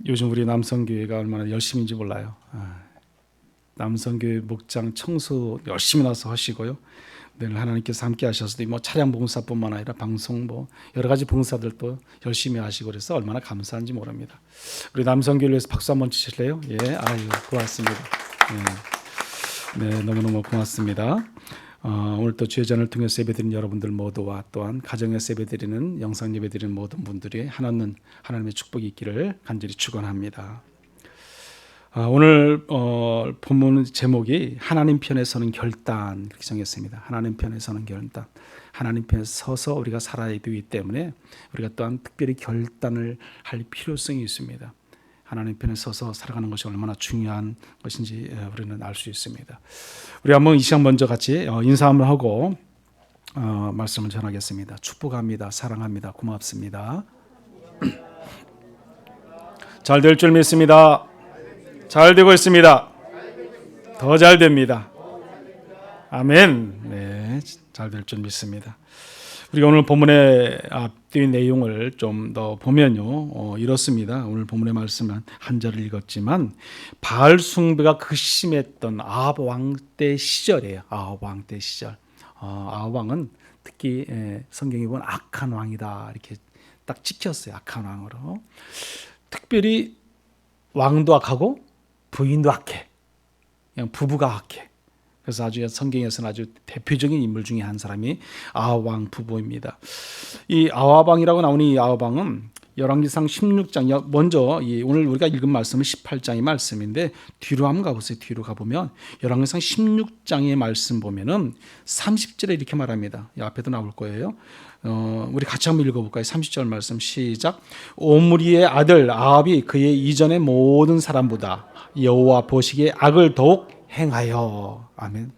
요즘 우리 남성교회가 얼마나 열심인지 몰라요. 남성교회 목장 청소 열심히 나서 하시고요. 늘 하나님께서 함께 하셔서 뭐 차량 봉사뿐만 아니라 방송 뭐 여러 가지 봉사들도 열심히 하시고 그래서 얼마나 감사한지 모릅니다. 우리 남성교회를 위해서 박수 한번 치실래요? 예, 아유 고맙습니다. 네, 너무너무 고맙습니다. 오늘 또 주의전을 통해서 예배드리는 여러분들 모두와 또한 가정에서 예배드리는 영상 예배드리는 모든 분들이 하나는 하나님의 축복이 있기를 간절히 축원합니다. 오늘 본문 제목이 하나님 편에 서는 결단 이렇게 정했습니다. 하나님 편에 서는 결단. 하나님 편에 서서 우리가 살아야 되기 때문에 우리가 또한 특별히 결단을 할 필요성이 있습니다. 하나님 편에 서서 살아가는 것이 얼마나 중요한 것인지 우리는 알 수 있습니다. 우리 한번 이 시간 먼저 같이 인사 한번 하고 말씀을 전하겠습니다. 축복합니다. 사랑합니다. 고맙습니다. 잘 될 줄 믿습니다. 잘 되고 있습니다. 더 잘 됩니다. 아멘. 네, 잘 될 줄 믿습니다. 우리가 오늘 본문의 앞뒤 내용을 좀 더 보면요, 이렇습니다. 오늘 본문의 말씀은 한 절을 읽었지만 바알 숭배가 극심했던 아합 왕 때 시절이에요. 아합 왕 때 시절. 아합 왕은 특히 성경에 보면 악한 왕이다 이렇게 딱 찍혔어요. 악한 왕으로. 특별히 왕도 악하고 부인도 악해. 그냥 부부가 악해. 그래서 아주 성경에서는 아주 대표적인 인물 중에 한 사람이 아합 왕 부부입니다. 이 아합 왕이라고 나오는 이 아합 왕은 열왕기상 16장 먼저 오늘 우리가 읽은 말씀은 18장의 말씀인데 뒤로 한번 가보세요. 뒤로 가보면 열왕기상 16장의 말씀 보면은 30절에 이렇게 말합니다. 이 앞에도 나올 거예요. 우리 같이 한번 읽어볼까요? 30절 말씀 시작. 오므리의 아들 아합이 그의 이전의 모든 사람보다 여호와 보시기에 악을 더욱 행하여. 아멘.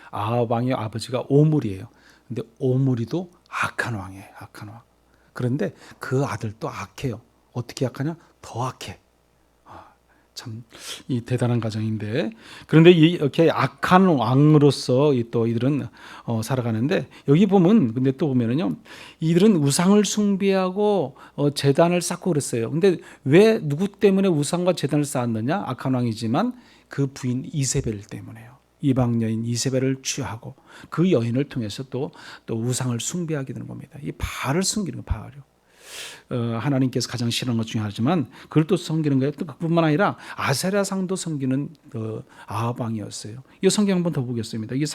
아합 왕의 아버지가 오므리예요. 근데 오므리도 악한 왕이에요. 악한 왕. 그런데 그 아들도 악해요. 어떻게 악하냐? 더 악해. 참 이 대단한 가정인데, 그런데 이렇게 악한 왕으로서 또 이들은 살아가는데, 여기 보면 근데 또 보면은요, 이들은 우상을 숭배하고 제단을 쌓고 그랬어요. 근데 왜 누구 때문에 우상과 제단을 쌓았느냐? 악한 왕이지만 그 부인 이세벨 때문에요. 이방 여인 이세벨을 취하고 그 여인을 통해서 또 우상을 숭배하게 되는 겁니다. 이 바알을 숨기는 거, 바알이요. 하나님께서 가장 싫어하는 것 중에 하나지만 그걸 또 섬기는 거예요. 또 그뿐만 아니라 아세라상도 섬기는 아합 왕이었어요. 이 성경 한번 더 보겠습니다. 이게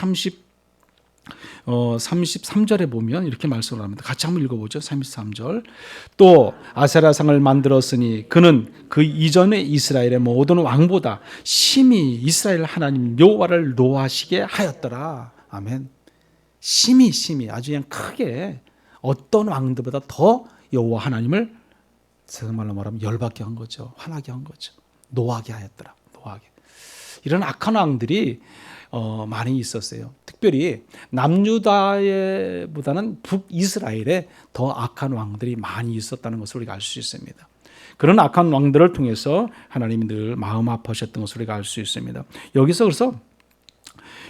33절에 보면 이렇게 말씀을 합니다. 같이 한번 읽어보죠. 33절. 또 아세라상을 만들었으니 그는 그 이전에 이스라엘의 모든 왕보다 심히 이스라엘 하나님 여호와를 노하시게 하였더라. 아멘. 심히 아주 그냥 크게 어떤 왕들보다 더 여호와 하나님을 정말로 말하면 열받게 한 거죠. 화나게 한 거죠. 노하게 하였더라. 노하게. 이런 악한 왕들이 많이 있었어요. 특별히 남유다보다는 북이스라엘에 더 악한 왕들이 많이 있었다는 것을 우리가 알 수 있습니다. 그런 악한 왕들을 통해서 하나님이 늘 마음 아파하셨던 것을 우리가 알 수 있습니다. 여기서 그래서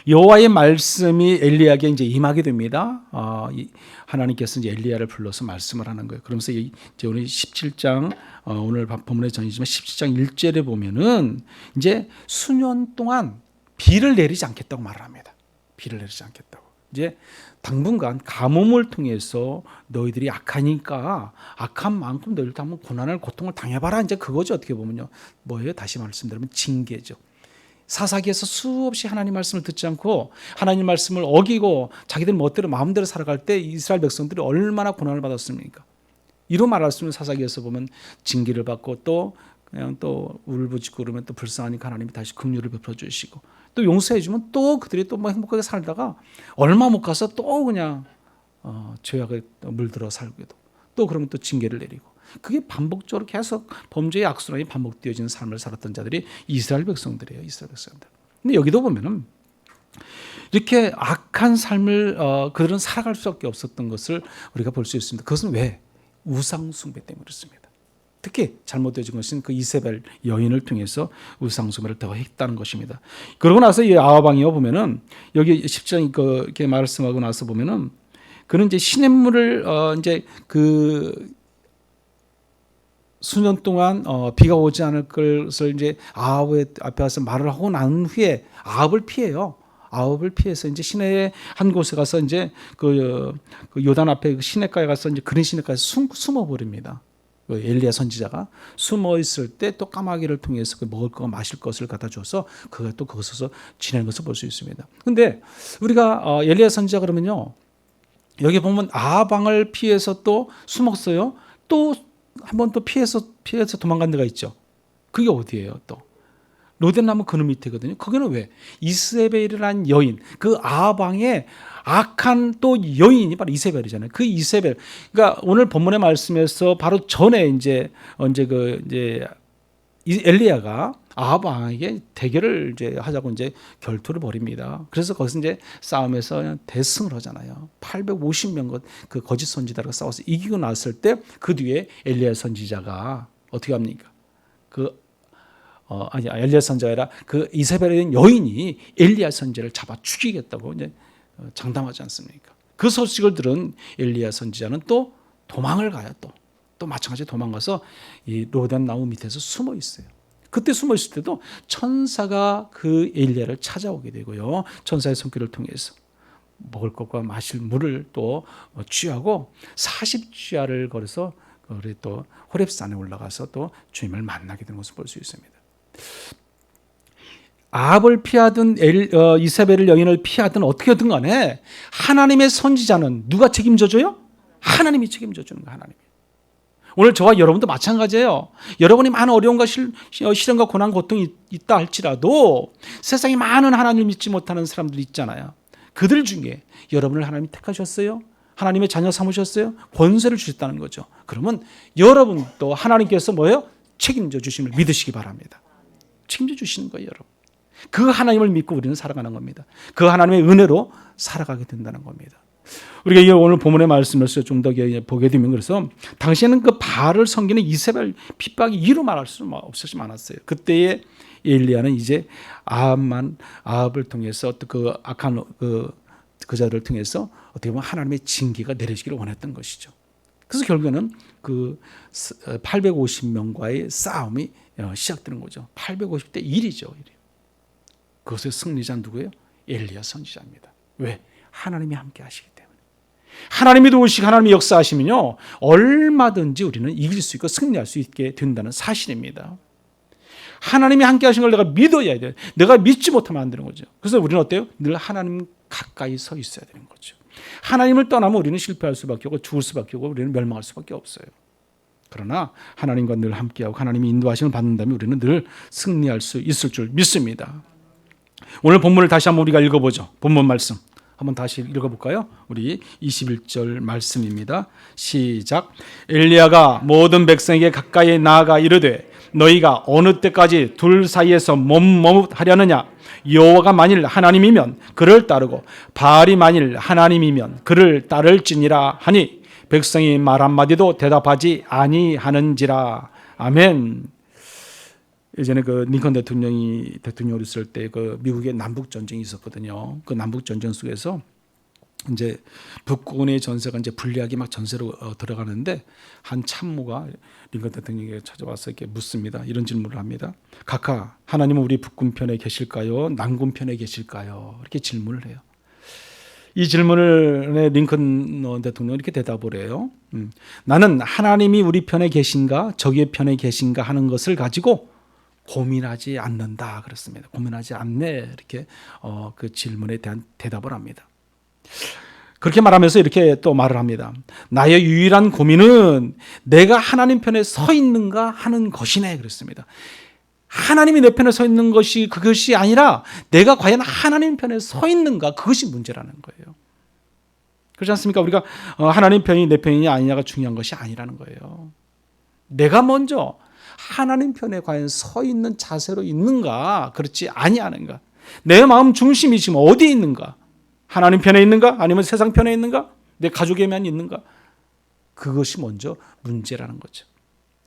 여호와의 말씀이 엘리야에게 이제 임하게 됩니다. 하나님께서 이제 엘리야를 불러서 말씀을 하는 거예요. 그러면서 이제 오늘 17장 오늘 본문에 전이지만 17장 1절에 보면은 이제 수년 동안 비를 내리지 않겠다고 말을 합니다. 비를 내리지 않겠다고. 이제 당분간 가뭄을 통해서 너희들이 악하니까 악한 만큼 너희들도 한번 고난을 고통을 당해봐라. 이제 그거죠. 어떻게 보면요. 뭐예요? 다시 말씀드리면 징계죠. 사사기에서 수없이 하나님 말씀을 듣지 않고 하나님 말씀을 어기고 자기들 멋대로 마음대로 살아갈 때 이스라엘 백성들이 얼마나 고난을 받았습니까? 이로 말할 수 있는 사사기에서 보면 징계를 받고 또 그냥 또 울부짖고 그러면 또 불쌍하니까 하나님이 다시 긍휼을 베풀어 주시고 또 용서해 주면 또 그들이 또 뭐 행복하게 살다가 얼마 못 가서 또 그냥 죄악에 물들어 살기도 또 그러면 또 징계를 내리고 그게 반복적으로 계속 범죄의 악순환이 반복되어지는 삶을 살았던 자들이 이스라엘 백성들이에요. 이스라엘 백성들. 근데 여기도 보면은 이렇게 악한 삶을 그들은 살아갈 수밖에 없었던 것을 우리가 볼 수 있습니다. 그것은 왜? 우상 숭배 때문에 그렇습니다. 특히 잘못되어진 것은 그 이세벨 여인을 통해서 우상 숭배를 더 했다는 것입니다. 그러고 나서 이 아합 왕이 보면은 여기 10장 이렇게 말씀하고 나서 보면은 그는 이제 시냇물을 이제 그 수년 동안 비가 오지 않을 것을 이제 아합의 앞에 와서 말을 하고 난 후에 아합을 피해요. 아합을 피해서 이제 시내의 한 곳에 가서 이제 그 요단 앞에 그 시내가에 가서 이제 그린 시내가에서 숨어 버립니다. 그 엘리야 선지자가 숨어 있을 때 또 까마귀를 통해서 그 먹을 거 마실 것을 갖다 줘서 그가 또 거기서 지내는 것을 볼 수 있습니다. 근데 우리가 엘리야 선지자 그러면요, 여기 보면 아합 왕을 피해서 또 숨었어요. 또 한 번 또 피해서 도망간 데가 있죠. 그게 어디예요? 또 로덴나무 그늘 밑이거든요. 거기는 왜? 이세벨이라는 여인, 그 아합 왕의 악한 또 여인이 바로 이세벨이잖아요. 그 이세벨, 그러니까 오늘 본문의 말씀에서 바로 전에 이제 엘리야가 아합 왕에게 대결을 이제 하자고 이제 결투를 벌입니다. 그래서 거기서 이제 싸움에서 대승을 하잖아요. 850명 그 거짓 선지자가 싸워서 이기고 났을 때 그 뒤에 엘리야 선지자가 어떻게 합니까? 엘리야 선지자가 아니라 그 이세벨의 여인이 엘리야 선지자를 잡아 죽이겠다고 이제 장담하지 않습니까? 그 소식을 들은 엘리야 선지자는 또 도망을 가요. 또 마찬가지로 도망가서 이 로단 나무 밑에서 숨어 있어요. 그때 숨어 있을 때도 천사가 그 엘리야를 찾아오게 되고요. 천사의 손길을 통해서 먹을 것과 마실 물을 또 취하고 40주야를 걸어서 우리 또 호렙산에 올라가서 또 주님을 만나게 되는 것을 볼 수 있습니다. 아합을 피하든 이세벨을 여인을 피하든 어떻게든 간에 하나님의 선지자는 누가 책임져줘요? 하나님이 책임져주는 거예요. 하나님이. 오늘 저와 여러분도 마찬가지예요. 여러분이 많은 어려움과 시련과 고난, 고통이 있다 할지라도 세상에 많은 하나님을 믿지 못하는 사람들이 있잖아요. 그들 중에 여러분을 하나님이 택하셨어요? 하나님의 자녀 삼으셨어요? 권세를 주셨다는 거죠. 그러면 여러분도 하나님께서 뭐예요? 책임져 주심을 믿으시기 바랍니다. 책임져 주시는 거예요, 여러분. 그 하나님을 믿고 우리는 살아가는 겁니다. 그 하나님의 은혜로 살아가게 된다는 겁니다. 우리가 오늘 본문의 말씀을 좀 더 보게 되면, 그래서 당시에는 그 바알을 섬기는 이세벨 핍박이 이루 말할 수 없이 많았어요. 그때의 엘리야는 이제 아합을 통해서 그 악한 그 자들을 통해서 어떻게 보면 하나님의 징계가 내려지기를 원했던 것이죠. 그래서 결국에는 그 850명과의 싸움이 시작되는 거죠. 850대 1이죠. 그것의 승리자는 누구예요? 엘리야 선지자입니다. 왜? 하나님이 함께 하시기 때문에. 하나님이 도우시고 하나님이 역사하시면요, 얼마든지 우리는 이길 수 있고 승리할 수 있게 된다는 사실입니다. 하나님이 함께 하신 걸 내가 믿어야 돼요. 내가 믿지 못하면 안 되는 거죠. 그래서 우리는 어때요? 늘 하나님 가까이 서 있어야 되는 거죠. 하나님을 떠나면 우리는 실패할 수밖에 없고 죽을 수밖에 없고 우리는 멸망할 수밖에 없어요. 그러나 하나님과 늘 함께하고 하나님이 인도하심을 받는다면 우리는 늘 승리할 수 있을 줄 믿습니다. 오늘 본문을 다시 한번 우리가 읽어보죠. 본문 말씀 한번 다시 읽어볼까요? 우리 21절 말씀입니다. 시작. 엘리야가 모든 백성에게 가까이 나아가 이르되 너희가 어느 때까지 둘 사이에서 머뭇하려느냐? 여호와가 만일 하나님이면 그를 따르고 바알이 만일 하나님이면 그를 따를지니라 하니 백성이 말 한마디도 대답하지 아니하는지라. 아멘. 예전에 그 링컨 대통령으로 있을 때 그 미국의 남북 전쟁이 있었거든요. 그 남북 전쟁 속에서 이제 북군의 전세가 이제 불리하게 막 전세로 들어가는데 한 참모가 링컨 대통령에게 찾아와서 이렇게 묻습니다. 이런 질문을 합니다. 각하, 하나님은 우리 북군 편에 계실까요? 남군 편에 계실까요? 이렇게 질문을 해요. 이 질문을 링컨 대통령이 이렇게 대답을 해요. 나는 하나님이 우리 편에 계신가 적의 편에 계신가 하는 것을 가지고 고민하지 않는다 그렇습니다. 고민하지 않네 이렇게 그 질문에 대한 대답을 합니다. 그렇게 말하면서 이렇게 또 말을 합니다. 나의 유일한 고민은 내가 하나님 편에 서 있는가 하는 것이네 그랬습니다. 하나님이 내 편에 서 있는 것이 그것이 아니라 내가 과연 하나님 편에 서 있는가 그것이 문제라는 거예요. 그렇지 않습니까? 우리가 하나님 편이 내 편이냐 아니냐가 중요한 것이 아니라는 거예요. 내가 먼저 하나님 편에 과연 서 있는 자세로 있는가 그렇지 아니하는가, 내 마음 중심이 지금 어디에 있는가, 하나님 편에 있는가 아니면 세상 편에 있는가, 내 가족에만 있는가, 그것이 먼저 문제라는 거죠.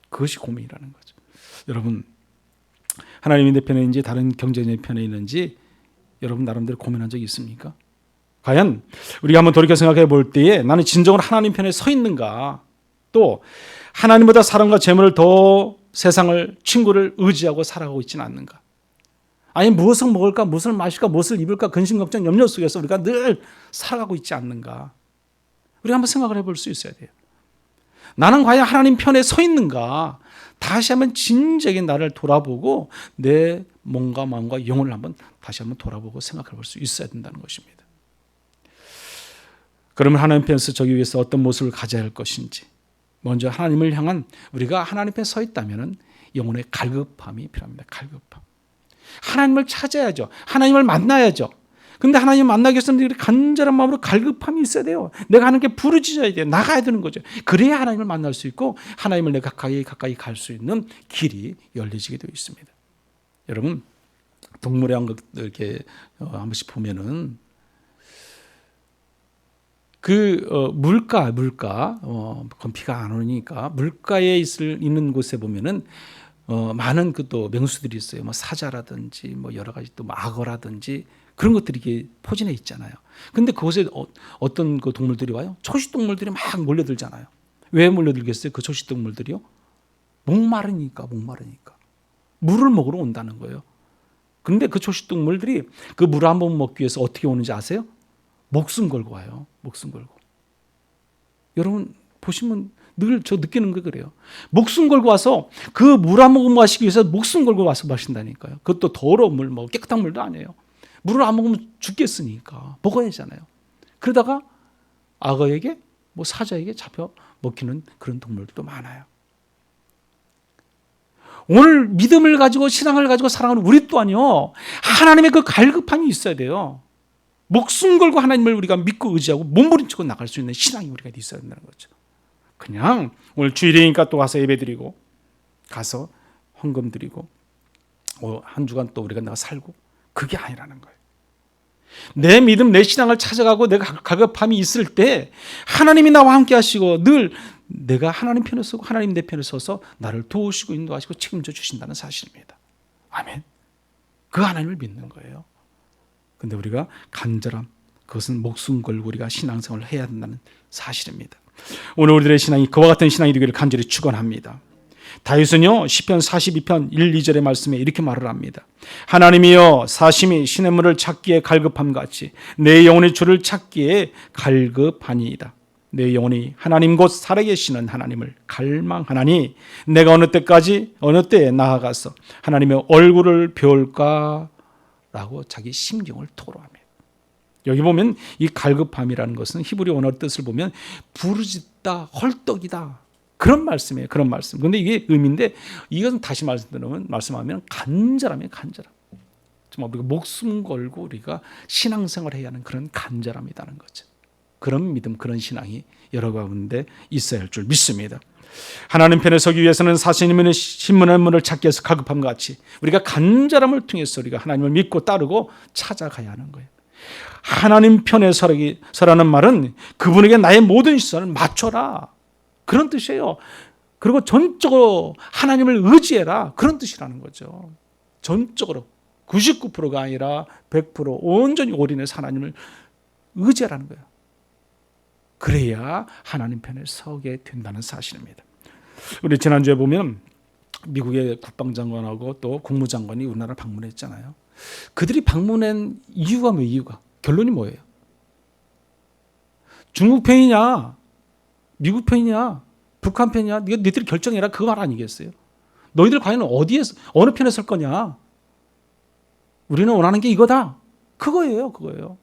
그것이 고민이라는 거죠. 여러분, 하나님이 내 편에 있는지 다른 경쟁의 편에 있는지 여러분 나름대로 고민한 적이 있습니까? 과연 우리가 한번 돌이켜 생각해 볼 때에 나는 진정으로 하나님 편에 서 있는가, 또 하나님보다 사람과 재물을 더 세상을 친구를 의지하고 살아가고 있지는 않는가? 아니 무엇을 먹을까, 무엇을 마실까, 무엇을 입을까 근심 걱정 염려 속에서 우리가 늘 살아가고 있지 않는가? 우리가 한번 생각을 해볼 수 있어야 돼요. 나는 과연 하나님 편에 서 있는가? 다시 한번 진지하게 나를 돌아보고 내 몸과 마음과 영혼을 한번 다시 한번 돌아보고 생각해 볼 수 있어야 된다는 것입니다. 그러면 하나님 편에서 저기 위해서 어떤 모습을 가져야 할 것인지, 먼저 하나님을 향한 우리가 하나님 편에 서 있다면 영혼의 갈급함이 필요합니다. 갈급함. 하나님을 찾아야죠. 하나님을 만나야죠. 근데 하나님 만나기 위해서는 우리 간절한 마음으로 갈급함이 있어야 돼요. 내가 하나님께 부르짖어야 돼요. 나가야 되는 거죠. 그래야 하나님을 만날 수 있고 하나님을 내가 가까이 갈 수 있는 길이 열려지게 되어 있습니다. 여러분, 동물의 왕국들 이렇게 한 번씩 보면은 물가, 그건 비가 안 오니까 물가에 있는 곳에 보면은 많은 또 명수들이 있어요. 뭐 사자라든지 뭐 여러 가지 또 악어라든지 그런 것들이 이렇게 포진해 있잖아요. 근데 그곳에 어떤 그 동물들이 와요? 초식 동물들이 막 몰려들잖아요. 왜 몰려들겠어요? 그 초식 동물들이요? 목마르니까. 물을 먹으러 온다는 거예요. 근데 그 초식 동물들이 그 물 한 번 먹기 위해서 어떻게 오는지 아세요? 목숨 걸고 와요. 목숨 걸고. 여러분 보시면 늘 저 느끼는 게 그래요. 목숨 걸고 와서 그 물 한 모금 마시기 위해서 목숨 걸고 와서 마신다니까요. 그것도 더러운 물, 뭐 깨끗한 물도 아니에요. 물을 안 먹으면 죽겠으니까 먹어야 하잖아요. 그러다가 악어에게 뭐 사자에게 잡혀 먹히는 그런 동물들도 많아요. 오늘 믿음을 가지고 신앙을 가지고 살아가는 우리 또한요, 하나님의 그 갈급함이 있어야 돼요. 목숨 걸고 하나님을 우리가 믿고 의지하고 몸부림치고 나갈 수 있는 신앙이 우리가 있어야 된다는 거죠. 그냥 오늘 주일이니까 또 와서 예배드리고 가서 헌금 드리고 한 주간 또 우리가 살고, 그게 아니라는 거예요. 내 믿음, 내 신앙을 찾아가고 내가 갈급함이 있을 때 하나님이 나와 함께 하시고 늘 내가 하나님 편에 서고 하나님 내 편에 서서 나를 도우시고 인도하시고 책임져 주신다는 사실입니다. 아멘. 그 하나님을 믿는 거예요. 근데 우리가 간절함, 그것은 목숨 걸고 우리가 신앙생활을 해야 된다는 사실입니다. 오늘 우리들의 신앙이 그와 같은 신앙이 되기를 간절히 축원합니다. 다윗은요 시편 42편 1, 2절의 말씀에 이렇게 말을 합니다. 하나님이여 사심이 시냇물을 찾기에 갈급함같이 내 영혼의 주를 찾기에 갈급하니이다. 내 영혼이 하나님 곧 살아계시는 하나님을 갈망하나니 내가 어느 때에 나아가서 하나님의 얼굴을 배울까? 라고 자기 심경을 토로합니다. 여기 보면 이 갈급함이라는 것은 히브리 언어 뜻을 보면 부르짖다, 헐떡이다, 그런 말씀이에요. 그런 말씀. 그런데 이게 의미인데 이것은 다시 말씀하면 간절함이에요. 간절함. 정말 우리가 목숨 걸고 우리가 신앙생활을 해야 하는 그런 간절함이라는 거죠. 그런 믿음, 그런 신앙이 여러 가운데 있어야 할 줄 믿습니다. 하나님 편에 서기 위해서는 사시님의 신문을 찾기 위해서 갈급함과 같이 우리가 간절함을 통해서 우리가 하나님을 믿고 따르고 찾아가야 하는 거예요. 하나님 편에 서라는 말은 그분에게 나의 모든 시선을 맞춰라, 그런 뜻이에요. 그리고 전적으로 하나님을 의지해라, 그런 뜻이라는 거죠. 전적으로 99%가 아니라 100% 온전히 올인해서 하나님을 의지하라는 거예요. 그래야 하나님 편에 서게 된다는 사실입니다. 우리 지난주에 보면 미국의 국방장관하고 또 국무장관이 우리나라를 방문했잖아요. 그들이 방문한 이유가 결론이 뭐예요? 중국 편이냐, 미국 편이냐, 북한 편이냐, 너희들이 결정해라, 그 말 아니겠어요? 너희들 과연 어느 편에 설 거냐? 우리는 원하는 게 이거다, 그거예요.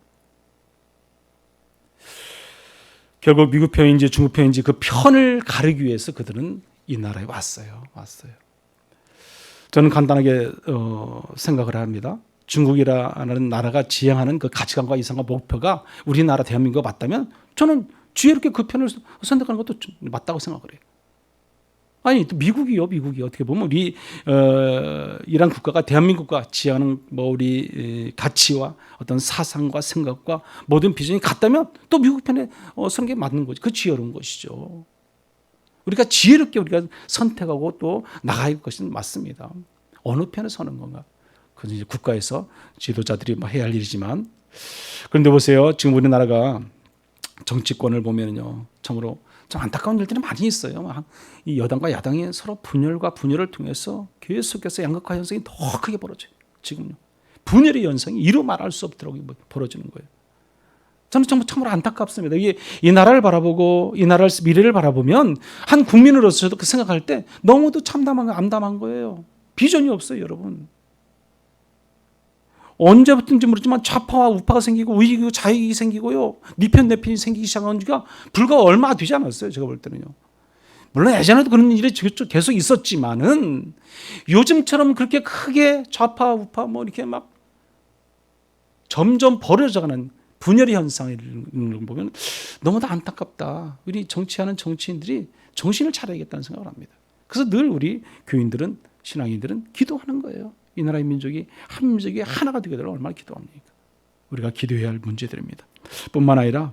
결국 미국 편인지 중국 편인지 그 편을 가르기 위해서 그들은 이 나라에 왔어요. 저는 간단하게 생각을 합니다. 중국이라는 나라가 지향하는 그 가치관과 이상과 목표가 우리나라 대한민국과 맞다면 저는 지혜롭게 그 편을 선택하는 것도 맞다고 생각을 해요. 아니 또 미국이 어떻게 보면 우리 이란 국가가 대한민국과 지향하는 우리 가치와 어떤 사상과 생각과 모든 비전이 같다면 또 미국 편에 서는 게 맞는 거죠. 그 지혜로운 것이죠. 우리가 지혜롭게 우리가 선택하고 또 나가야 할 것은 맞습니다. 어느 편에 서는 건가? 그건 이제 국가에서 지도자들이 해야 할 일이지만, 그런데 보세요. 지금 우리나라가 정치권을 보면요, 참으로 참 안타까운 일들이 많이 있어요. 이 여당과 야당이 서로 분열과 분열을 통해서 교회 속에서 양극화 현상이 더 크게 벌어져요. 지금요. 분열의 현상이 이루 말할 수 없도록 벌어지는 거예요. 저는 정말 참으로 안타깝습니다. 이게 이 나라를 바라보고 이 나라의 미래를 바라보면 한 국민으로서 저도 그 생각할 때 너무도 참담한 암담한 거예요. 비전이 없어요, 여러분. 언제부터인지 모르지만 좌파와 우파가 생기고 우익이고 좌익이 생기고요. 네 편 내 편이 생기기 시작한 지가 불과 얼마 되지 않았어요. 제가 볼 때는요. 물론 예전에도 그런 일이 계속 있었지만은 요즘처럼 그렇게 크게 좌파 우파 뭐 이렇게 막 점점 벌어져가는 분열의 현상을 보면 너무나 안타깝다. 우리 정치하는 정치인들이 정신을 차려야겠다는 생각을 합니다. 그래서 늘 우리 교인들은 신앙인들은 기도하는 거예요. 이 나라의 민족이 한 민족이 하나가 되게 되도록 얼마나 기도합니까? 우리가 기도해야 할 문제들입니다. 뿐만 아니라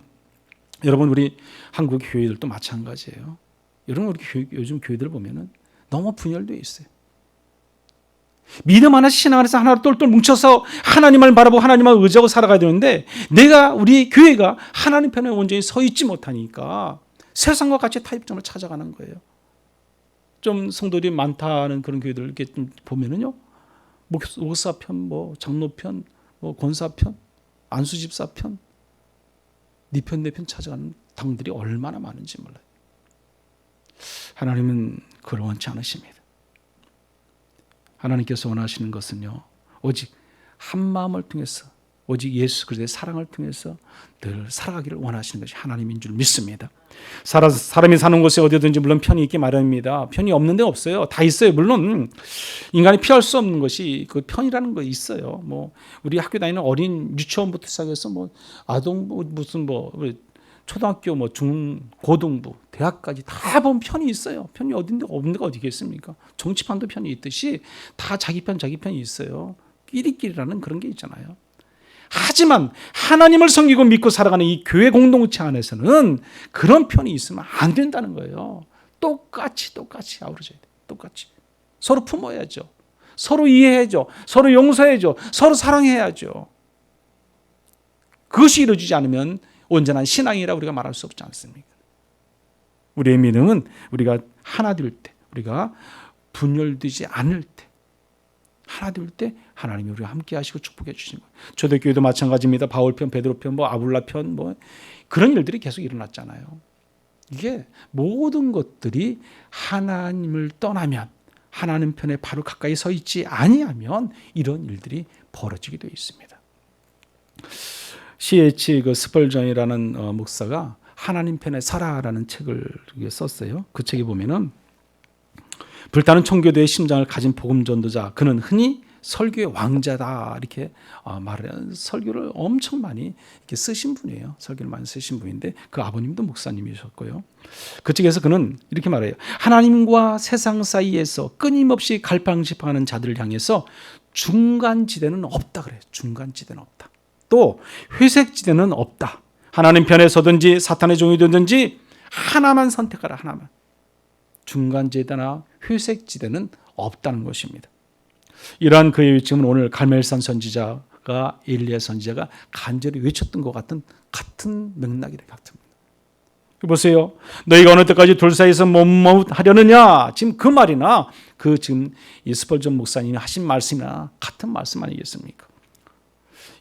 여러분 우리 한국 교회들도 마찬가지예요. 여러분 우리 요즘 교회들 보면은 너무 분열되어 있어요. 믿음 하나 신앙 안에서 하나로 똘똘 뭉쳐서 하나님을 바라보고 하나님을 의지하고 살아가야 되는데 내가 우리 교회가 하나님 편에 온전히 서 있지 못하니까 세상과 같이 타협점을 찾아가는 거예요. 좀 성도들이 많다는 그런 교회들 이렇게 좀 보면은요. 목사편, 뭐 장로편, 뭐 권사편, 안수집사편, 네 편 내 편 찾아가는 당들이 얼마나 많은지 몰라요. 하나님은 그걸 원치 않으십니다. 하나님께서 원하시는 것은요. 오직 한 마음을 통해서 오직 예수 그리스도의 사랑을 통해서 늘 살아가기를 원하시는 것이 하나님인 줄 믿습니다. 사람이 사는 곳에 어디든지 물론 편이 있기 마련입니다. 편이 없는 데 없어요. 다 있어요. 물론 인간이 피할 수 없는 것이 그 편이라는 거 있어요. 뭐 우리 학교 다니는 어린 유치원부터 시작해서 뭐 아동부 무슨 뭐 초등학교 뭐 고등부 대학까지 다 보면 편이 있어요. 편이 어딘데 없는 데가 어디겠습니까? 정치판도 편이 있듯이 다 자기 편이 있어요. 끼리끼리라는 그런 게 있잖아요. 하지만 하나님을 섬기고 믿고 살아가는 이 교회 공동체 안에서는 그런 편이 있으면 안 된다는 거예요. 똑같이 아우러져야 돼요. 똑같이. 서로 품어야죠. 서로 이해해야죠. 서로 용서해야죠. 서로 사랑해야죠. 그것이 이루어지지 않으면 온전한 신앙이라 우리가 말할 수 없지 않습니까? 우리의 믿음은 우리가 하나 될 때, 우리가 분열되지 않을 때, 하나 될 때 하나님이 우리와 함께 하시고 축복해 주시는 거예요. 초대교회도 마찬가지입니다. 바울편, 베드로편, 뭐 아불라편 뭐 그런 일들이 계속 일어났잖아요. 이게 모든 것들이 하나님을 떠나면 하나님 편에 바로 가까이 서 있지 아니하면 이런 일들이 벌어지게 되어 있습니다. C.H. 스펄전이라는 목사가 하나님 편에 서라라는 책을 썼어요. 그 책에 보면은 불타는 청교도의 심장을 가진 복음 전도자, 그는 흔히 설교의 왕자다 이렇게 말을 해요. 설교를 엄청 많이 이렇게 쓰신 분이에요. 설교를 많이 쓰신 분인데 그 아버님도 목사님이셨고요. 그 책에서 그는 이렇게 말해요. 하나님과 세상 사이에서 끊임없이 갈팡질팡하는 자들을 향해서 중간지대는 없다 그래요. 중간지대는 없다. 또 회색지대는 없다. 하나님 편에 서든지 사탄의 종이 되든지 하나만 선택하라. 하나만. 중간지대나 회색지대는 없다는 것입니다. 이러한 그의 외침은 오늘 갈멜산 선지자가 엘리야 선지자가 간절히 외쳤던 것 같은 맥락이래 같습니다. 보세요. 너희가 어느 때까지 둘 사이에서 머뭇하려느냐. 지금 그 말이나 지금 이 스펄전 목사님이 하신 말씀이나 같은 말씀 아니겠습니까?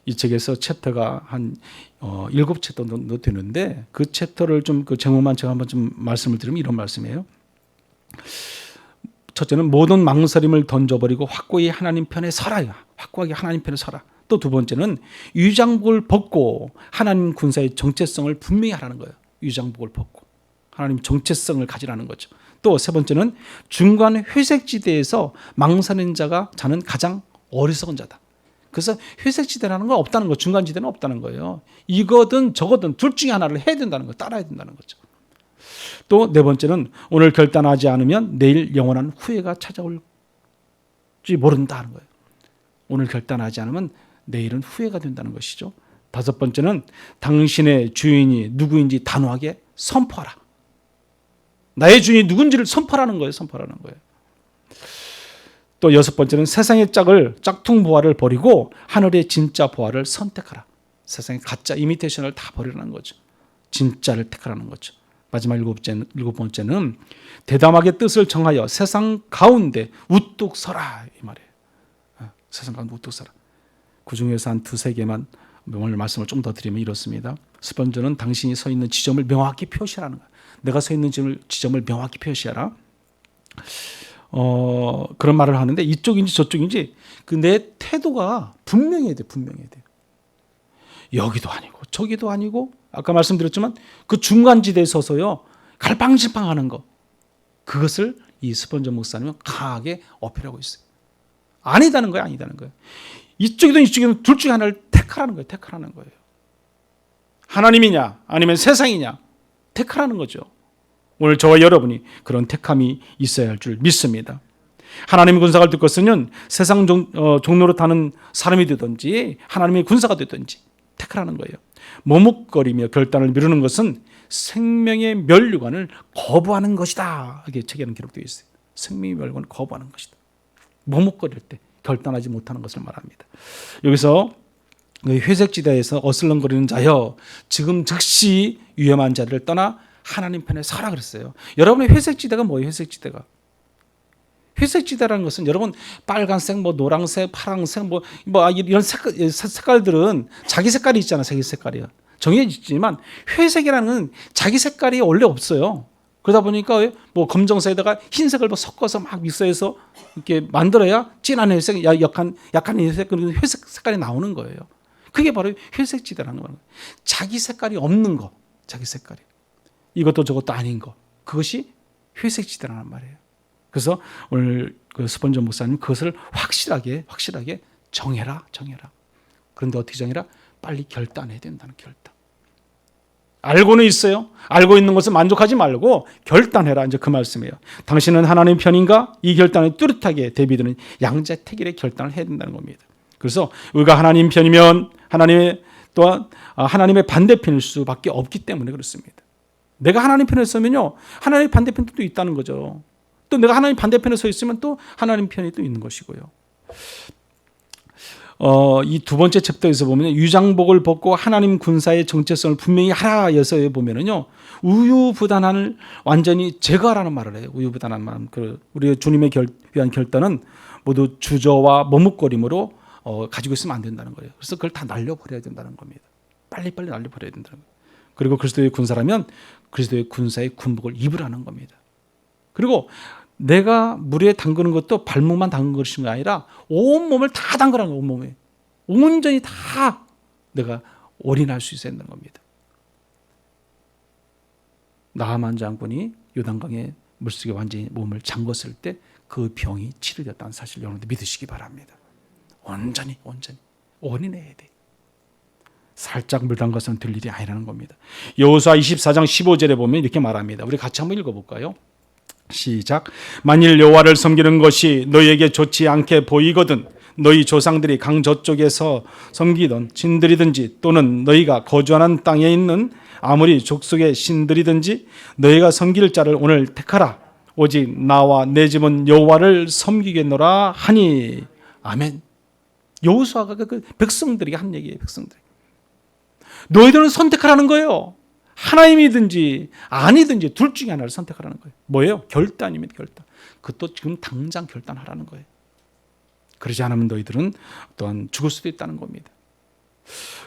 이 책에서 챕터가 한 7챕터 정도 되는데 그 챕터를 좀 그 제목만 제가 한번 좀 말씀을 드리면 이런 말씀이에요. 첫째는 모든 망설임을 던져버리고 확고히 하나님 편에 서라. 확고하게 하나님 편에 서라. 또 두 번째는 위장복을 벗고 하나님 군사의 정체성을 분명히 하라는 거예요. 위장복을 벗고 하나님 정체성을 가지라는 거죠. 또 세 번째는 중간 회색지대에서 망설이는 자는 가장 어리석은 자다. 그래서 회색지대라는 건 없다는 거, 중간지대는 없다는 거예요. 이거든 저거든 둘 중에 하나를 해야 된다는 거, 따라야 된다는 거죠. 또 네 번째는 오늘 결단하지 않으면 내일 영원한 후회가 찾아올지 모른다는 거예요. 오늘 결단하지 않으면 내일은 후회가 된다는 것이죠. 다섯 번째는 당신의 주인이 누구인지 단호하게 선포하라. 나의 주인이 누군지를 선포하라는 거예요. 선포하라는 거예요. 또 여섯 번째는 세상의 짝퉁 보화를 버리고 하늘의 진짜 보화를 선택하라. 세상의 가짜 이미테이션을 다 버리라는 거죠. 진짜를 택하라는 거죠. 마지막 일곱 번째는 대담하게 뜻을 정하여 세상 가운데 우뚝 서라 이 말이에요. 세상 가운데 우뚝 서라. 그 중에서 한 두세 개만 오늘 말씀을 좀 더 드리면 이렇습니다. 첫 번째는 당신이 서 있는 지점을 명확히 표시하는 거예요. 내가 서 있는 지점을 명확히 표시하라. 그런 말을 하는데 이쪽인지 저쪽인지 그 내 태도가 분명해야 돼. 분명해야 돼. 여기도 아니고 저기도 아니고 아까 말씀드렸지만 그 중간지대에 서서요 갈팡질팡하는 거 그것을 이 스펀전 목사님은 강하게 어필하고 있어요. 아니다는 거예요. 아니다는 거예요. 이쪽이든 이쪽이든 둘 중에 하나를 택하라는 거예요. 택하라는 거예요. 하나님이냐 아니면 세상이냐 택하라는 거죠. 오늘 저와 여러분이 그런 택함이 있어야 할 줄 믿습니다. 하나님의 군사가 될 것은 세상 종로로 타는 사람이 되든지 하나님의 군사가 되든지 택하라는 거예요. 머뭇거리며 결단을 미루는 것은 생명의 면류관을 거부하는 것이다. 이게 책에는 기록되어 있어요. 생명의 면류관을 거부하는 것이다. 머뭇거릴 때 결단하지 못하는 것을 말합니다. 여기서 회색지대에서 어슬렁거리는 자여 지금 즉시 위험한 자리를 떠나 하나님 편에 서라 그랬어요. 여러분의 회색지대가 뭐예요? 회색지대가 회색지대라는 것은 여러분 빨간색, 노란색, 파란색 이런 색깔들은 자기 색깔이 있잖아요. 자기 색깔이야. 정해지지만 회색이라는 자기 색깔이 원래 없어요. 그러다 보니까 검정색에다가 흰색을 섞어서 막 믹서해서 이렇게 만들어야 진한 회색, 약한 회색, 그런 회색 색깔이 나오는 거예요. 그게 바로 회색지대라는 거예요. 자기 색깔이 없는 거, 자기 색깔이. 이것도 저것도 아닌 거. 그것이 회색지대라는 말이에요. 그래서 오늘 그 스펀전 목사님 그것을 확실하게 정해라. 그런데 어떻게 정해라? 빨리 결단해야 된다는 결단. 알고는 있어요. 알고 있는 것을 만족하지 말고 결단해라. 이제 그 말씀이에요. 당신은 하나님 편인가? 이 결단을 뚜렷하게 대비되는 양자택일의 결단을 해야 된다는 겁니다. 그래서 우리가 하나님 편이면 또한 하나님의 반대편일 수밖에 없기 때문에 그렇습니다. 내가 하나님 편에 서면요, 하나님의 반대편도 또 있다는 거죠. 또 내가 하나님 반대편에 서 있으면 또 하나님 편이 또 있는 것이고요. 이 두 번째 챕터에서 보면 유장복을 벗고 하나님 군사의 정체성을 분명히 하라에서 보면은요, 우유부단함을 완전히 제거하라는 말을 해요. 우유부단한 마음. 우리 주님의 위한 결단은 모두 주저와 머뭇거림으로 가지고 있으면 안 된다는 거예요. 그래서 그걸 다 날려버려야 된다는 겁니다. 빨리빨리 날려버려야 된다는 거예요. 그리고 그리스도의 군사라면 그리스도의 군사의 군복을 입으라는 겁니다. 그리고 내가 물에 담그는 것도 발목만 담그는 것이 아니라 온몸을 다 담그라는 거예요. 온몸에. 온전히 다 내가 올인할 수 있어야 된다는 겁니다. 나하만 장군이 요단강에 물속에 완전히 몸을 잠궜을 때 그 병이 치료됐다는 사실 여러분들 믿으시기 바랍니다. 온전히 올인해야 돼. 살짝 물 담가서는 될 일이 아니라는 겁니다. 여호수아 24장 15절에 보면 이렇게 말합니다. 우리 같이 한번 읽어볼까요? 시작. 만일 여호와를 섬기는 것이 너희에게 좋지 않게 보이거든 너희 조상들이 강 저쪽에서 섬기던 신들이든지 또는 너희가 거주하는 땅에 있는 아무리 족속의 신들이든지 너희가 섬길 자를 오늘 택하라. 오직 나와 내 집은 여호와를 섬기겠노라 하니. 아멘. 여호수아가 그 백성들에게 한 얘기예요. 백성들. 너희들은 선택하라는 거예요. 하나님이든지 아니든지 둘 중에 하나를 선택하라는 거예요. 뭐예요? 결단입니다. 결단. 그것도 지금 당장 결단하라는 거예요. 그러지 않으면 너희들은 또한 죽을 수도 있다는 겁니다.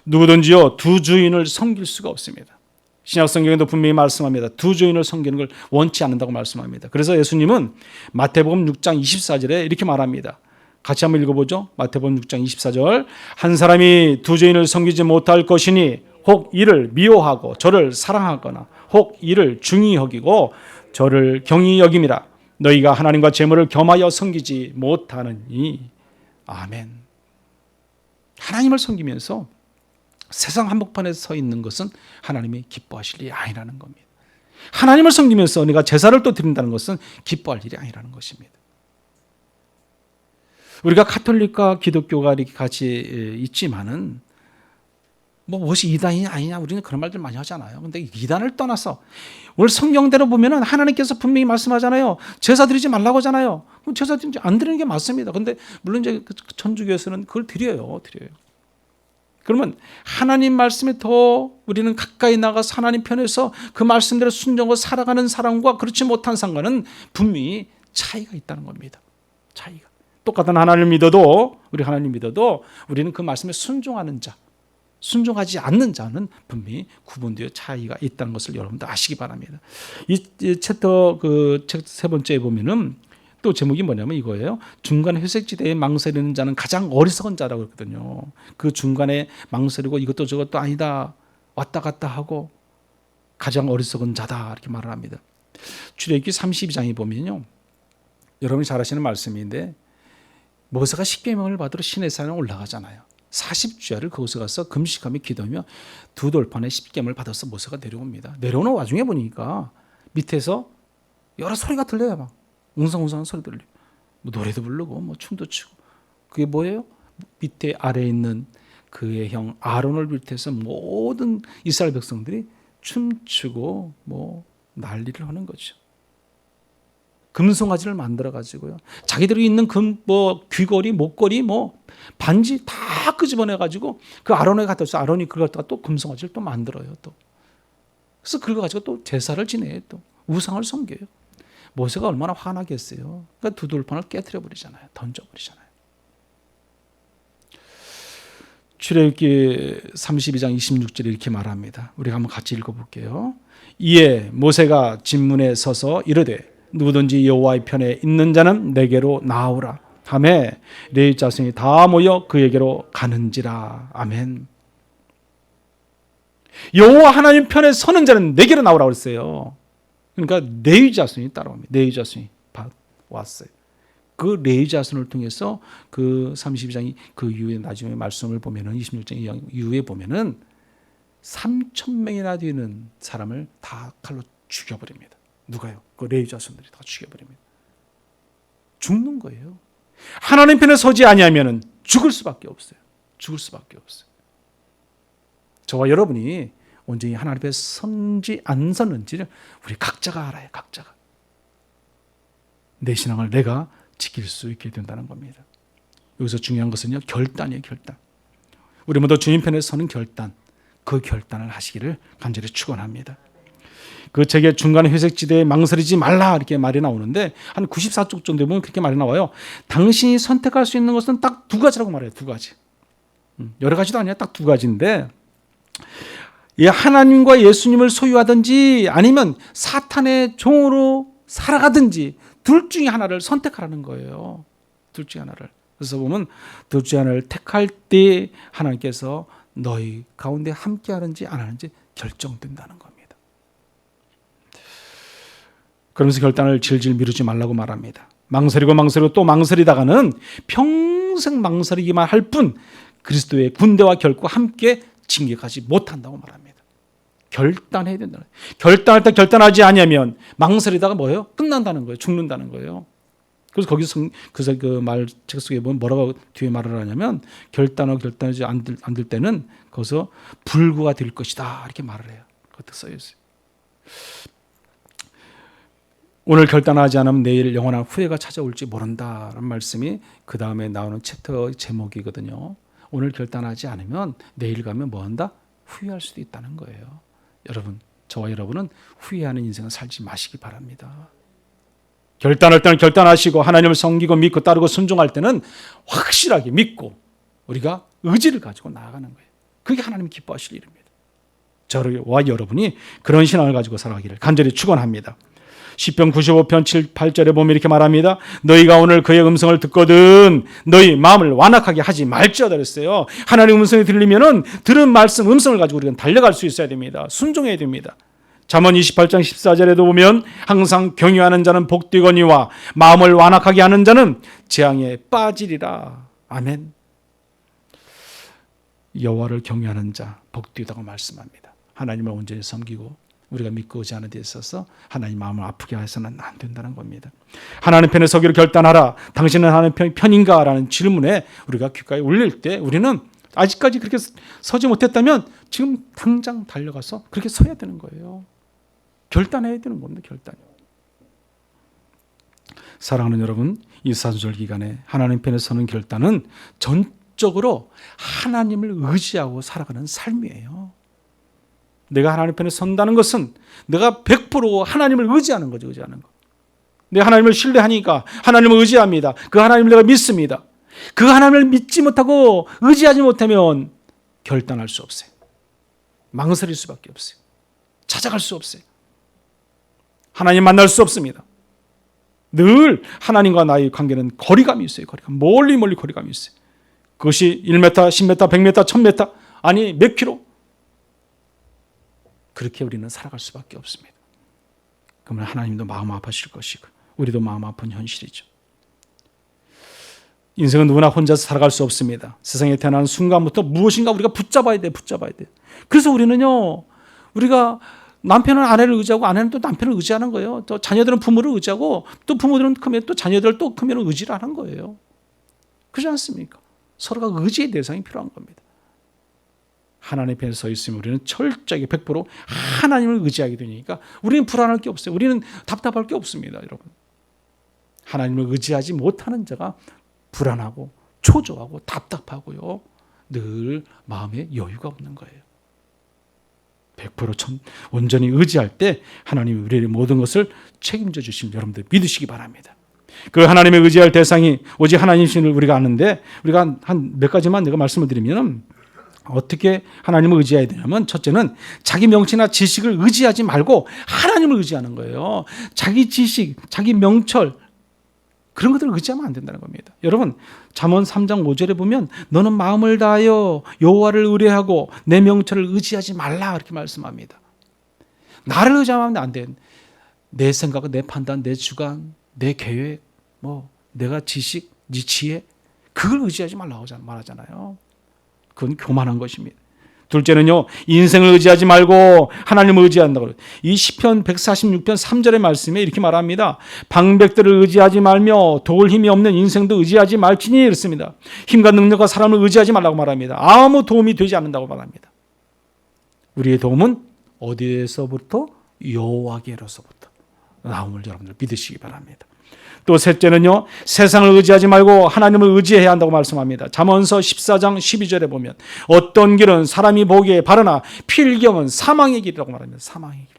누구든지요 두 주인을 섬길 수가 없습니다. 신약 성경에도 분명히 말씀합니다. 두 주인을 섬기는 걸 원치 않는다고 말씀합니다. 그래서 예수님은 마태복음 6장 24절에 이렇게 말합니다. 같이 한번 읽어보죠. 마태복음 6장 24절. 한 사람이 두 주인을 섬기지 못할 것이니 혹 이를 미워하고 저를 사랑하거나 혹 이를 중히 여기고 저를 경히 여김이라. 너희가 하나님과 재물을 겸하여 섬기지 못하느니. 아멘. 하나님을 섬기면서 세상 한복판에 서 있는 것은 하나님이 기뻐하실 일이 아니라는 겁니다. 하나님을 섬기면서 내가 제사를 또 드린다는 것은 기뻐할 일이 아니라는 것입니다. 우리가 카톨릭과 기독교가 이렇게 같이 있지만은 무엇이 이단이 아니냐 우리는 그런 말들 많이 하잖아요. 근데 이단을 떠나서 오늘 성경대로 보면은 하나님께서 분명히 말씀하잖아요. 제사 드리지 말라고 하잖아요. 그럼 제사 드리지 안 드리는 게 맞습니다. 근데 물론 이제 천주교에서는 그걸 드려요. 그러면 하나님 말씀에 더 우리는 가까이 나가서 하나님 편에서 그 말씀대로 순종하고 살아가는 사람과 그렇지 못한 상관은 분명히 차이가 있다는 겁니다. 차이가. 똑같은 하나님을 믿어도, 우리 하나님 믿어도 우리는 그 말씀에 순종하는 자, 순종하지 않는 자는 분명히 구분되어 차이가 있다는 것을 여러분들 아시기 바랍니다. 이 챕터 책 세 번째에 보면은 또 제목이 뭐냐면 이거예요. 중간 회색지대에 망설이는 자는 가장 어리석은 자라고 그랬거든요. 그 중간에 망설이고 이것도 저것도 아니다 왔다 갔다 하고 가장 어리석은 자다 이렇게 말을 합니다. 출애굽기 32장에 보면요, 여러분이 잘 아시는 말씀인데 모세가 십계명을 받으러 시내산에 올라가잖아요. 40주야를 그곳에 가서 금식하며 기도하며 두 돌판에 십계명을 받아서 모세가 내려옵니다. 내려오는 와중에 보니까 밑에서 여러 소리가 들려요. 막 웅성웅성한 소리 들려요. 뭐 노래도 부르고 뭐 춤도 추고. 그게 뭐예요? 밑에 아래에 있는 그의 형 아론을 비롯해서 모든 이스라엘 백성들이 춤추고 뭐 난리를 하는 거죠. 금송아지를 만들어 가지고요, 자기들이 있는 귀걸이, 목걸이, 뭐 반지 다 끄집어내 가지고 그 아론에 갖다 줘. 아론이 그걸 갖다가 또 금송아지를 또 만들어요. 또 그래서 그걸 가지고 또 제사를 지내요. 또 우상을 섬겨요. 모세가 얼마나 화나겠어요. 그러니까 두 돌판을 깨트려 버리잖아요. 던져 버리잖아요. 출애굽기 32장 26절에 이렇게 말합니다. 우리가 한번 같이 읽어볼게요. 이에 모세가 진문에 서서 이르되 누구든지 여호와의 편에 있는 자는 내게로 나오라 하매 레위 자손이 다 모여 그에게로 가는지라. 아멘. 여호와 하나님 편에 서는 자는 내게로 나오라고 그랬어요. 그러니까 레위 자손이 따라옵니다. 레위 자손이 왔어요. 그 레위 자손을 통해서 그 32장 그 이후에 나중에 말씀을 보면은 26장 이후에 보면은 3,000명이나 되는 사람을 다 칼로 죽여버립니다. 누가요? 그 레위 자손들이 다 죽여버립니다. 죽는 거예요. 하나님 편에 서지 아니하면은 죽을 수밖에 없어요. 죽을 수밖에 없어요. 저와 여러분이 온전히 하나님 앞에 선지 안 섰는지를 우리 각자가 알아요. 각자가. 내 신앙을 내가 지킬 수 있게 된다는 겁니다. 여기서 중요한 것은요, 결단이에요. 결단. 우리 모두 주님 편에 서는 결단, 그 결단을 하시기를 간절히 축원합니다. 그 책의 중간 회색지대에 망설이지 말라 이렇게 말이 나오는데 한 94쪽 정도 보면 그렇게 말이 나와요. 당신이 선택할 수 있는 것은 딱 두 가지라고 말해요. 두 가지. 여러 가지도 아니야. 딱 두 가지인데 하나님과 예수님을 소유하든지 아니면 사탄의 종으로 살아가든지 둘 중에 하나를 선택하라는 거예요. 둘 중에 하나를. 그래서 보면 둘 중에 하나를 택할 때 하나님께서 너희 가운데 함께 하는지 안 하는지 결정된다는 겁니다. 그러면서 결단을 질질 미루지 말라고 말합니다. 망설이고 또 망설이다가는 평생 망설이기만 할 뿐 그리스도의 군대와 결코 함께 진격하지 못한다고 말합니다. 결단해야 된다. 결단할 때 결단하지 않으면 망설이다가 뭐예요? 끝난다는 거예요. 죽는다는 거예요. 그래서 거기서 그 말 책 속에 보면 뭐라고 뒤에 말을 하냐면 결단하고 결단하지 않을 때는 거기서 불구가 될 것이다 이렇게 말을 해요. 그것도 써 있어요. 오늘 결단하지 않으면 내일 영원한 후회가 찾아올지 모른다라는 말씀이 그 다음에 나오는 챕터 제목이거든요. 오늘 결단하지 않으면 내일 가면 뭐한다? 후회할 수도 있다는 거예요. 여러분, 저와 여러분은 후회하는 인생을 살지 마시기 바랍니다. 결단할 때는 결단하시고 하나님을 섬기고 믿고 따르고 순종할 때는 확실하게 믿고 우리가 의지를 가지고 나아가는 거예요. 그게 하나님 기뻐하실 일입니다. 저와 여러분이 그런 신앙을 가지고 살아가기를 간절히 축원합니다. 시편 95편 7, 8절에 보면 이렇게 말합니다. 너희가 오늘 그의 음성을 듣거든 너희 마음을 완악하게 하지 말지어다 그랬어요. 하나님의 음성이 들리면은 들은 말씀 음성을 가지고 우리가 달려갈 수 있어야 됩니다. 순종해야 됩니다. 잠언 28장 14절에도 보면 항상 경유하는 자는 복되거니와 마음을 완악하게 하는 자는 재앙에 빠지리라. 아멘. 여호와를 경유하는 자 복되다고 말씀합니다. 하나님을 온전히 섬기고 우리가 믿고 의지하는 데 있어서 하나님 마음을 아프게 해서는 안 된다는 겁니다. 하나님 편에 서기를 결단하라. 당신은 하나님 편인가? 라는 질문에 우리가 귓가에 울릴 때 우리는 아직까지 그렇게 서지 못했다면 지금 당장 달려가서 그렇게 서야 되는 거예요. 결단해야 되는 겁니다. 결단. 사랑하는 여러분, 이 사순절 기간에 하나님 편에 서는 결단은 전적으로 하나님을 의지하고 살아가는 삶이에요. 내가 하나님 편에 선다는 것은 내가 100% 하나님을 의지하는 거죠. 의지하는 거. 내가 하나님을 신뢰하니까 하나님을 의지합니다. 그 하나님을 내가 믿습니다. 그 하나님을 믿지 못하고 의지하지 못하면 결단할 수 없어요. 망설일 수밖에 없어요. 찾아갈 수 없어요. 하나님 만날 수 없습니다. 늘 하나님과 나의 관계는 거리감이 있어요. 거리감. 멀리 거리감이 있어요. 그것이 1m, 10m, 100m, 1000m, 아니 몇 킬로. 그렇게 우리는 살아갈 수밖에 없습니다. 그러면 하나님도 마음 아파하실 것이고 우리도 마음 아픈 현실이죠. 인생은 누구나 혼자서 살아갈 수 없습니다. 세상에 태어나는 순간부터 무엇인가 우리가 붙잡아야 돼. 그래서 우리는요, 우리가 남편은 아내를 의지하고 아내는 또 남편을 의지하는 거예요. 또 자녀들은 부모를 의지하고 또 부모들은 크면 또 자녀들 또 크면 의지를 하는 거예요. 그렇지 않습니까? 서로가 의지의 대상이 필요한 겁니다. 하나님 편에 서 있으면 우리는 철저하게 100% 하나님을 의지하게 되니까 우리는 불안할 게 없어요. 우리는 답답할 게 없습니다, 여러분. 하나님을 의지하지 못하는 자가 불안하고 초조하고 답답하고요. 늘 마음에 여유가 없는 거예요. 100% 온전히 의지할 때 하나님이 우리의 모든 것을 책임져 주심 여러분들 믿으시기 바랍니다. 그 하나님의 의지할 대상이 오직 하나님이신을 우리가 아는데 우리가 한 몇 가지만 내가 말씀을 드리면 어떻게 하나님을 의지해야 되냐면 첫째는 자기 명치나 지식을 의지하지 말고 하나님을 의지하는 거예요. 자기 지식, 자기 명철 그런 것들을 의지하면 안 된다는 겁니다. 여러분 잠언 3장 5절에 보면 너는 마음을 다하여 여호와를 의뢰하고 내 명철을 의지하지 말라 이렇게 말씀합니다. 나를 의지하면 안 돼. 내 생각, 내 판단, 내 주관, 내 계획, 내가 지식, 네 지혜 그걸 의지하지 말라고 말하잖아요. 그건 교만한 것입니다. 둘째는요, 인생을 의지하지 말고 하나님을 의지한다고. 이 시편 146편 3절의 말씀에 이렇게 말합니다. 방백들을 의지하지 말며 도울 힘이 없는 인생도 의지하지 말지니 이렇습니다. 힘과 능력과 사람을 의지하지 말라고 말합니다. 아무 도움이 되지 않는다고 말합니다. 우리의 도움은 어디에서부터? 여호와께로서부터 나옴을 여러분들 믿으시기 바랍니다. 또 셋째는요, 세상을 의지하지 말고 하나님을 의지해야 한다고 말씀합니다. 잠언서 14장 12절에 보면 어떤 길은 사람이 보기에 바르나 필경은 사망의 길이라고 말합니다. 사망의 길.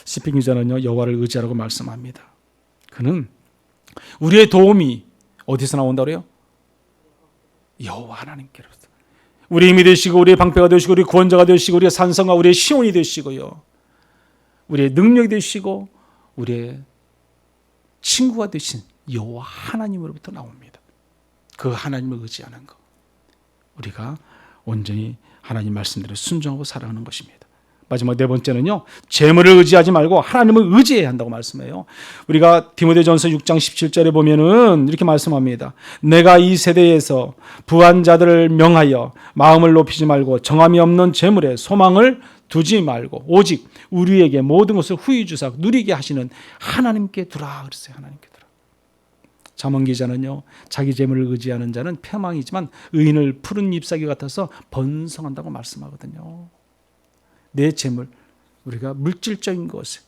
시편 기자는요, 여호와를 의지하라고 말씀합니다. 그는 우리의 도움이 어디서 나온다고 그래요? 여호와 하나님께로서. 우리의 힘이 되시고 우리의 방패가 되시고 우리의 구원자가 되시고 우리의 산성과 우리의 시온이 되시고요. 우리의 능력이 되시고 우리의 친구가 되신 여호와 하나님으로부터 나옵니다. 그 하나님을 의지하는 것. 우리가 온전히 하나님 말씀대로 순종하고 살아가는 것입니다. 마지막 네 번째는요, 재물을 의지하지 말고 하나님을 의지해야 한다고 말씀해요. 우리가 디모데전서 6장 17절에 보면은 이렇게 말씀합니다. 내가 이 세대에서 부한 자들을 명하여 마음을 높이지 말고 정함이 없는 재물에 소망을 두지 말고 오직 우리에게 모든 것을 후히 주사 누리게 하시는 하나님께 두라 그랬어요. 하나님께 두라. 잠언 기자는요, 자기 재물을 의지하는 자는 패망이지만 의인을 푸른 잎사귀 같아서 번성한다고 말씀하거든요. 내 재물, 우리가 물질적인 것에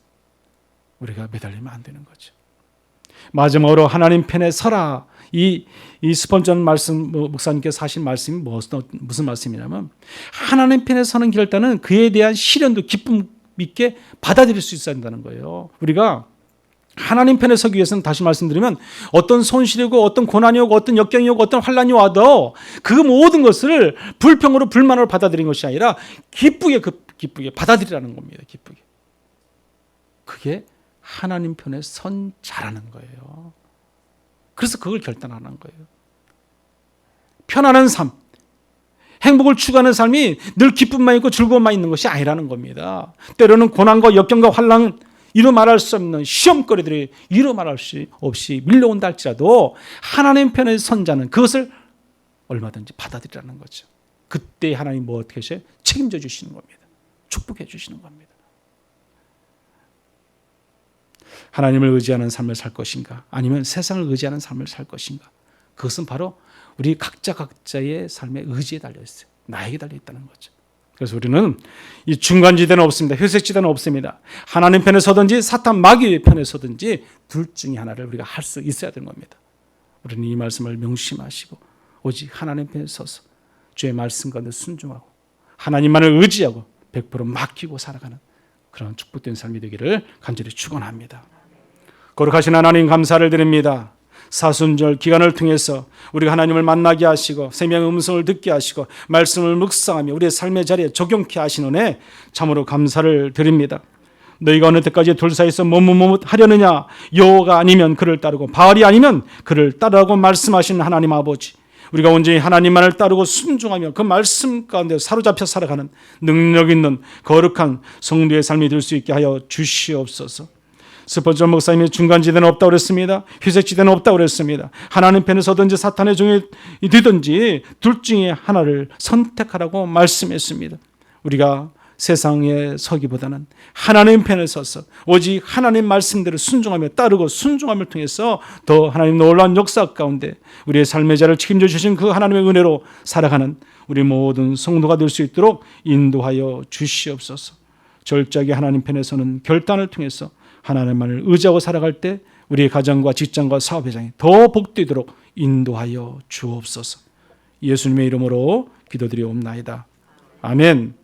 우리가 매달리면 안 되는 거죠. 마지막으로 하나님 편에 서라. 이 스폰전 말씀 목사님께서 하신 말씀이 무슨 말씀이냐면 하나님 편에 서는 결단은 그에 대한 시련도 기쁨 있게 받아들일 수 있어야 한다는 거예요. 우리가 하나님 편에 서기 위해서는 다시 말씀드리면 어떤 손실이고 어떤 고난이 오고 어떤 역경이 오고 어떤 환란이 와도 그 모든 것을 불평으로 불만으로 받아들이는 것이 아니라 기쁘게 받아들이라는 겁니다. 기쁘게. 그게 하나님 편에 선 자라는 거예요. 그래서 그걸 결단하는 거예요. 편안한 삶, 행복을 추구하는 삶이 늘 기쁨만 있고 즐거움만 있는 것이 아니라는 겁니다. 때로는 고난과 역경과 환란 이루 말할 수 없는 시험거리들이 이루 말할 수 없이 밀려온다 할지라도 하나님 편에 선 자는 그것을 얼마든지 받아들이라는 거죠. 그때 하나님 어떻게 하셔요? 책임져 주시는 겁니다. 축복해 주시는 겁니다. 하나님을 의지하는 삶을 살 것인가 아니면 세상을 의지하는 삶을 살 것인가, 그것은 바로 우리 각자의 삶의 의지에 달려 있어요. 나에게 달려 있다는 거죠. 그래서 우리는 이 중간지대는 없습니다. 회색지대는 없습니다. 하나님 편에 서든지 사탄 마귀의 편에 서든지 둘 중에 하나를 우리가 할 수 있어야 되는 겁니다. 우리는 이 말씀을 명심하시고 오직 하나님 편에 서서 주의 말씀 가운데 순종하고 하나님만을 의지하고 100% 맡기고 살아가는 그런 축복된 삶이 되기를 간절히 축원합니다. 거룩하신 하나님 감사를 드립니다. 사순절 기간을 통해서 우리가 하나님을 만나게 하시고 생명의 음성을 듣게 하시고 말씀을 묵상하며 우리의 삶의 자리에 적용케 하시는 은혜 참으로 감사를 드립니다. 너희가 어느 때까지 둘 사이에서 머뭇머뭇하려느냐, 여호와가 아니면 그를 따르고 바알이 아니면 그를 따르라고 말씀하신 하나님 아버지, 우리가 온전히 하나님만을 따르고 순종하며 그 말씀 가운데 사로잡혀 살아가는 능력 있는 거룩한 성도의 삶이 될 수 있게 하여 주시옵소서. 스포전 목사님이 중간지대는 없다고 그랬습니다. 휴색지대는 없다고 그랬습니다. 하나님 편에 서든지 사탄의 종이 되든지 둘 중에 하나를 선택하라고 말씀했습니다. 우리가 세상에 서기보다는 하나님 편에 서서 오직 하나님 말씀대로 순종하며 따르고 순종함을 통해서 더 하나님 놀라운 역사 가운데 우리의 삶의 자를 책임져 주신 그 하나님의 은혜로 살아가는 우리 모든 성도가 될 수 있도록 인도하여 주시옵소서. 절제하게 하나님 편에 서는 결단을 통해서 하나님만을 의지하고 살아갈 때 우리의 가정과 직장과 사업 회장이 더 복되도록 인도하여 주옵소서. 예수님의 이름으로 기도드리옵나이다. 아멘.